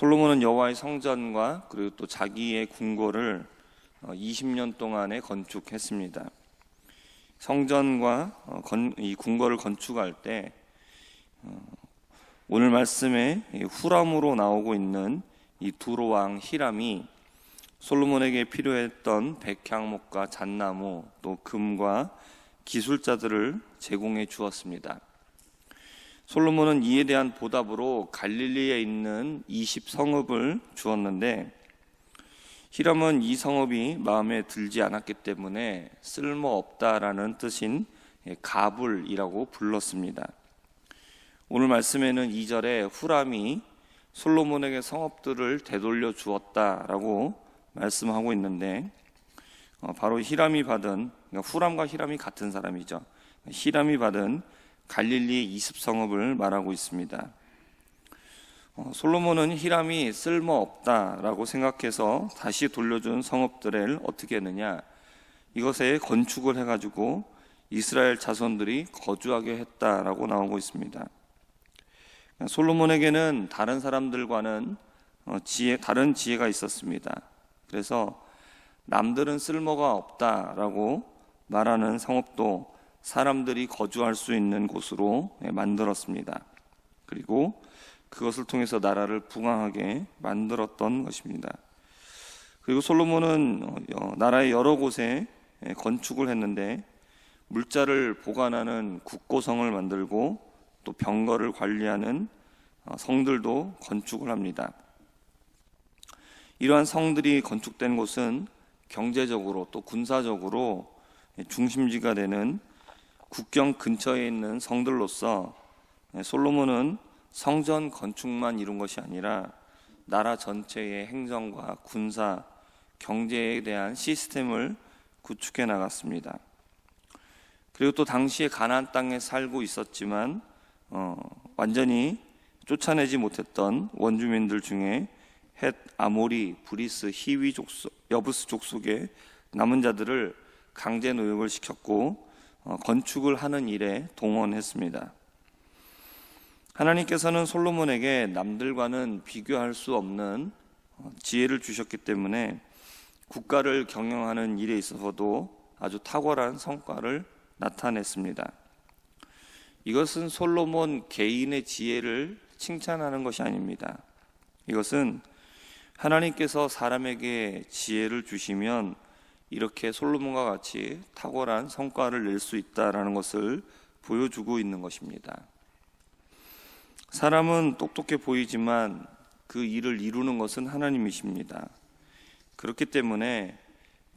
솔로몬은 여호와의 성전과 그리고 또 자기의 궁궐을 20년 동안에 건축했습니다. 성전과 이 궁궐을 건축할 때 오늘 말씀에 후람으로 나오고 있는 이 두로 왕 히람이 솔로몬에게 필요했던 백향목과 잣나무 또 금과 기술자들을 제공해 주었습니다. 솔로몬은 이에 대한 보답으로 갈릴리에 있는 20성읍을 주었는데 히람은 이 성읍이 마음에 들지 않았기 때문에 쓸모없다라는 뜻인 가불이라고 불렀습니다. 오늘 말씀에는 2절에 후람이 솔로몬에게 성읍들을 되돌려 주었다라고 말씀하고 있는데 바로 히람이 받은, 그러니까 후람과 히람이 같은 사람이죠. 히람이 받은 갈릴리 20성읍을 말하고 있습니다. 솔로몬은 히람이 쓸모없다라고 생각해서 다시 돌려준 성읍들을 어떻게 했느냐, 이것에 건축을 해가지고 이스라엘 자손들이 거주하게 했다라고 나오고 있습니다. 솔로몬에게는 다른 사람들과는 다른 지혜가 있었습니다. 그래서 남들은 쓸모가 없다라고 말하는 성읍도 사람들이 거주할 수 있는 곳으로 만들었습니다. 그리고 그것을 통해서 나라를 부강하게 만들었던 것입니다. 그리고 솔로몬은 나라의 여러 곳에 건축을 했는데 물자를 보관하는 국고성을 만들고 또 병거를 관리하는 성들도 건축을 합니다. 이러한 성들이 건축된 곳은 경제적으로 또 군사적으로 중심지가 되는 국경 근처에 있는 성들로서 솔로몬은 성전 건축만 이룬 것이 아니라 나라 전체의 행정과 군사, 경제에 대한 시스템을 구축해 나갔습니다. 그리고 또 당시에 가나안 땅에 살고 있었지만 완전히 쫓아내지 못했던 원주민들 중에 헷, 아모리, 브리스, 히위 족속, 여부스 족속의 남은 자들을 강제 노역을 시켰고 건축을 하는 일에 동원했습니다. 하나님께서는 솔로몬에게 남들과는 비교할 수 없는 지혜를 주셨기 때문에 국가를 경영하는 일에 있어서도 아주 탁월한 성과를 나타냈습니다. 이것은 솔로몬 개인의 지혜를 칭찬하는 것이 아닙니다. 이것은 하나님께서 사람에게 지혜를 주시면 이렇게 솔로몬과 같이 탁월한 성과를 낼 수 있다는 것을 보여주고 있는 것입니다. 사람은 똑똑해 보이지만 그 일을 이루는 것은 하나님이십니다. 그렇기 때문에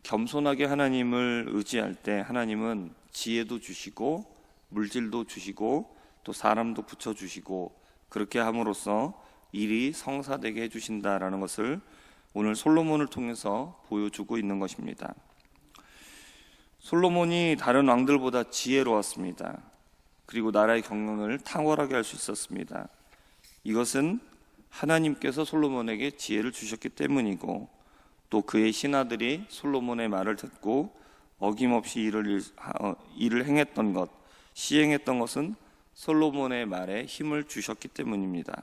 겸손하게 하나님을 의지할 때 하나님은 지혜도 주시고 물질도 주시고 또 사람도 붙여주시고 그렇게 함으로써 일이 성사되게 해주신다라는 것을 오늘 솔로몬을 통해서 보여주고 있는 것입니다. 솔로몬이 다른 왕들보다 지혜로웠습니다. 그리고 나라의 경영을 탁월하게 할 수 있었습니다. 이것은 하나님께서 솔로몬에게 지혜를 주셨기 때문이고 또 그의 신하들이 솔로몬의 말을 듣고 어김없이 일을 행했던 것, 시행했던 것은 솔로몬의 말에 힘을 주셨기 때문입니다.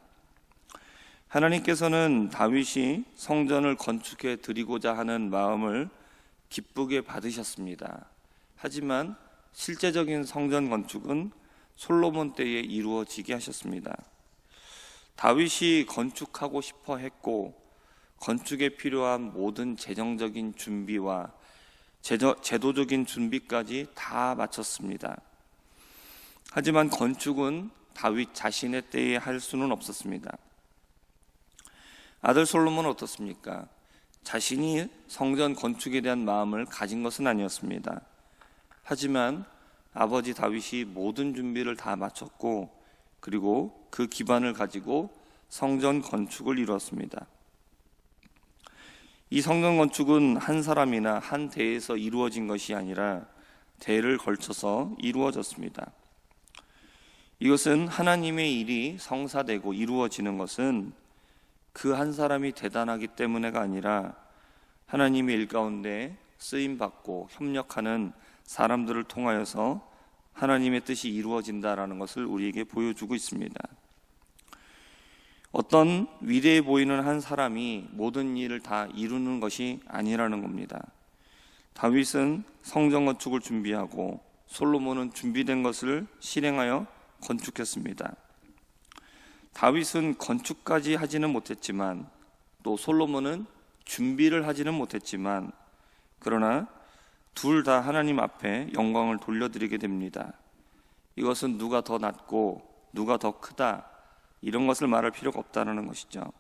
하나님께서는 다윗이 성전을 건축해 드리고자 하는 마음을 기쁘게 받으셨습니다. 하지만 실제적인 성전 건축은 솔로몬 때에 이루어지게 하셨습니다. 다윗이 건축하고 싶어 했고 건축에 필요한 모든 재정적인 준비와 제도적인 준비까지 다 마쳤습니다. 하지만 건축은 다윗 자신의 때에 할 수는 없었습니다. 아들 솔로몬은 어떻습니까? 자신이 성전 건축에 대한 마음을 가진 것은 아니었습니다. 하지만 아버지 다윗이 모든 준비를 다 마쳤고 그리고 그 기반을 가지고 성전 건축을 이루었습니다. 이 성전 건축은 한 사람이나 한 대에서 이루어진 것이 아니라 대를 걸쳐서 이루어졌습니다. 이것은 하나님의 일이 성사되고 이루어지는 것은 그 한 사람이 대단하기 때문에가 아니라 하나님의 일 가운데 쓰임받고 협력하는 사람들을 통하여서 하나님의 뜻이 이루어진다라는 것을 우리에게 보여주고 있습니다. 어떤 위대해 보이는 한 사람이 모든 일을 다 이루는 것이 아니라는 겁니다. 다윗은 성전 건축을 준비하고 솔로몬은 준비된 것을 실행하여 건축했습니다. 다윗은 건축까지 하지는 못했지만 또 솔로몬은 준비를 하지는 못했지만 그러나 둘 다 하나님 앞에 영광을 돌려드리게 됩니다. 이것은 누가 더 낫고 누가 더 크다 이런 것을 말할 필요가 없다는 것이죠.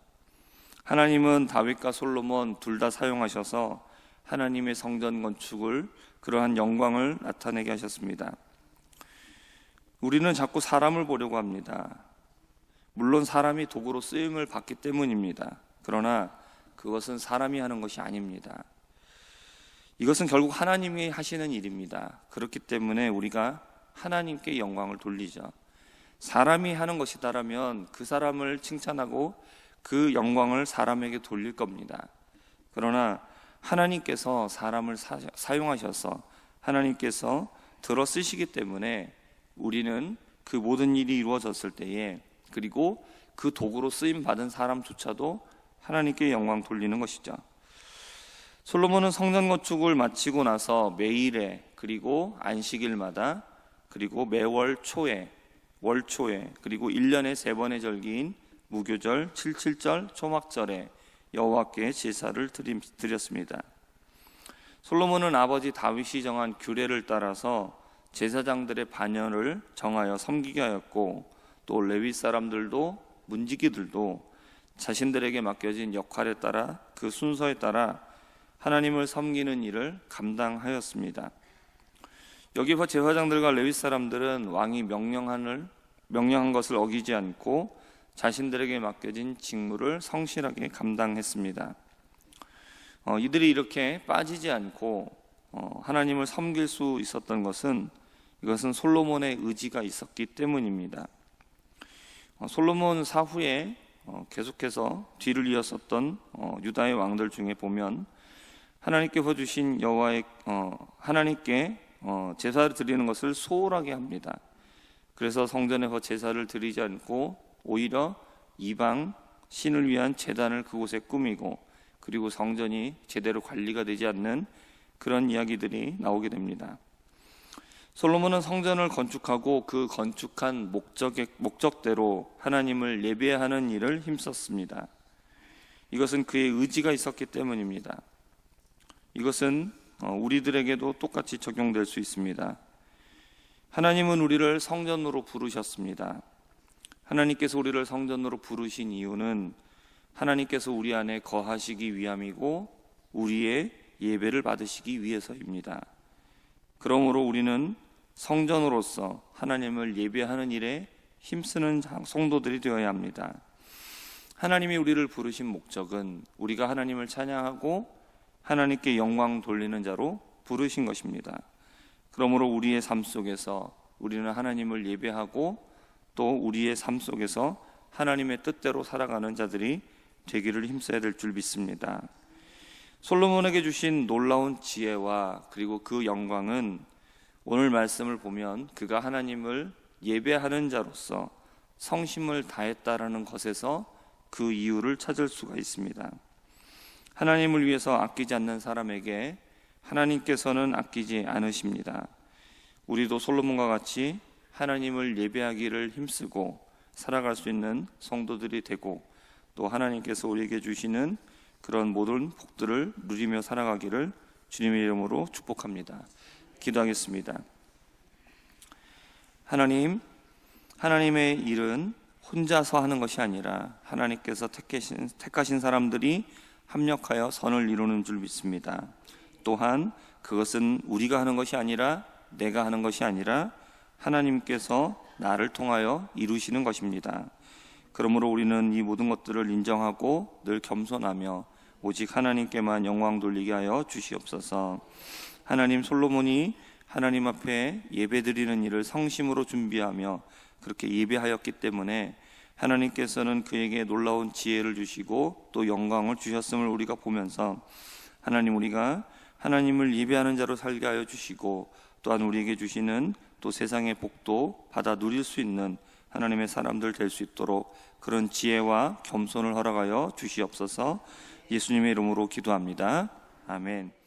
하나님은 다윗과 솔로몬 둘 다 사용하셔서 하나님의 성전 건축을 그러한 영광을 나타내게 하셨습니다. 우리는 자꾸 사람을 보려고 합니다. 물론 사람이 도구로 쓰임을 받기 때문입니다. 그러나 그것은 사람이 하는 것이 아닙니다. 이것은 결국 하나님이 하시는 일입니다. 그렇기 때문에 우리가 하나님께 영광을 돌리죠. 사람이 하는 것이다라면 그 사람을 칭찬하고 그 영광을 사람에게 돌릴 겁니다. 그러나 하나님께서 사람을 사용하셔서 하나님께서 들어 쓰시기 때문에 우리는 그 모든 일이 이루어졌을 때에 그리고 그 도구로 쓰임 받은 사람조차도 하나님께 영광 돌리는 것이죠. 솔로몬은 성전 건축을 마치고 나서 매일에 그리고 안식일마다 그리고 매월 초에 월초에 그리고 1년에 3번의 절기인 무교절, 칠칠절, 초막절에 여호와께 제사를 드렸습니다. 솔로몬은 아버지 다윗이 정한 규례를 따라서 제사장들의 반열을 정하여 섬기게 하였고 또 레위 사람들도 문지기들도 자신들에게 맡겨진 역할에 따라 그 순서에 따라 하나님을 섬기는 일을 감당하였습니다. 여기서 제사장들과 레위 사람들은 왕이 명령한 것을 어기지 않고 자신들에게 맡겨진 직무를 성실하게 감당했습니다. 이들이 이렇게 빠지지 않고 하나님을 섬길 수 있었던 것은 이것은 솔로몬의 의지가 있었기 때문입니다. 솔로몬 사후에 계속해서 뒤를 이었었던 유다의 왕들 중에 보면 하나님께서 주신 여호와의 하나님께 제사를 드리는 것을 소홀하게 합니다. 그래서 성전에서 제사를 드리지 않고 오히려 이방 신을 위한 제단을 그곳에 꾸미고 그리고 성전이 제대로 관리가 되지 않는 그런 이야기들이 나오게 됩니다. 솔로몬은 성전을 건축하고 그 건축한 목적대로 하나님을 예배하는 일을 힘썼습니다. 이것은 그의 의지가 있었기 때문입니다. 이것은 우리들에게도 똑같이 적용될 수 있습니다. 하나님은 우리를 성전으로 부르셨습니다. 하나님께서 우리를 성전으로 부르신 이유는 하나님께서 우리 안에 거하시기 위함이고 우리의 예배를 받으시기 위해서입니다. 그러므로 우리는 성전으로서 하나님을 예배하는 일에 힘쓰는 성도들이 되어야 합니다. 하나님이 우리를 부르신 목적은 우리가 하나님을 찬양하고 하나님께 영광 돌리는 자로 부르신 것입니다. 그러므로 우리의 삶 속에서 우리는 하나님을 예배하고 또 우리의 삶 속에서 하나님의 뜻대로 살아가는 자들이 되기를 힘써야 될 줄 믿습니다. 솔로몬에게 주신 놀라운 지혜와 그리고 그 영광은 오늘 말씀을 보면 그가 하나님을 예배하는 자로서 성심을 다했다라는 것에서 그 이유를 찾을 수가 있습니다. 하나님을 위해서 아끼지 않는 사람에게 하나님께서는 아끼지 않으십니다. 우리도 솔로몬과 같이 하나님을 예배하기를 힘쓰고 살아갈 수 있는 성도들이 되고 또 하나님께서 우리에게 주시는 그런 모든 복들을 누리며 살아가기를 주님의 이름으로 축복합니다. 기도하겠습니다. 하나님, 하나님의 일은 혼자서 하는 것이 아니라 하나님께서 택하신 사람들이 합력하여 선을 이루는 줄 믿습니다. 또한 그것은 우리가 하는 것이 아니라 내가 하는 것이 아니라 하나님께서 나를 통하여 이루시는 것입니다. 그러므로 우리는 이 모든 것들을 인정하고 늘 겸손하며 오직 하나님께만 영광 돌리게 하여 주시옵소서. 하나님, 솔로몬이 하나님 앞에 예배드리는 일을 성심으로 준비하며 그렇게 예배하였기 때문에 하나님께서는 그에게 놀라운 지혜를 주시고 또 영광을 주셨음을 우리가 보면서 하나님, 우리가 하나님을 예배하는 자로 살게 하여 주시고 또한 우리에게 주시는 또 세상의 복도 받아 누릴 수 있는 하나님의 사람들 될 수 있도록 그런 지혜와 겸손을 허락하여 주시옵소서. 예수님의 이름으로 기도합니다. 아멘.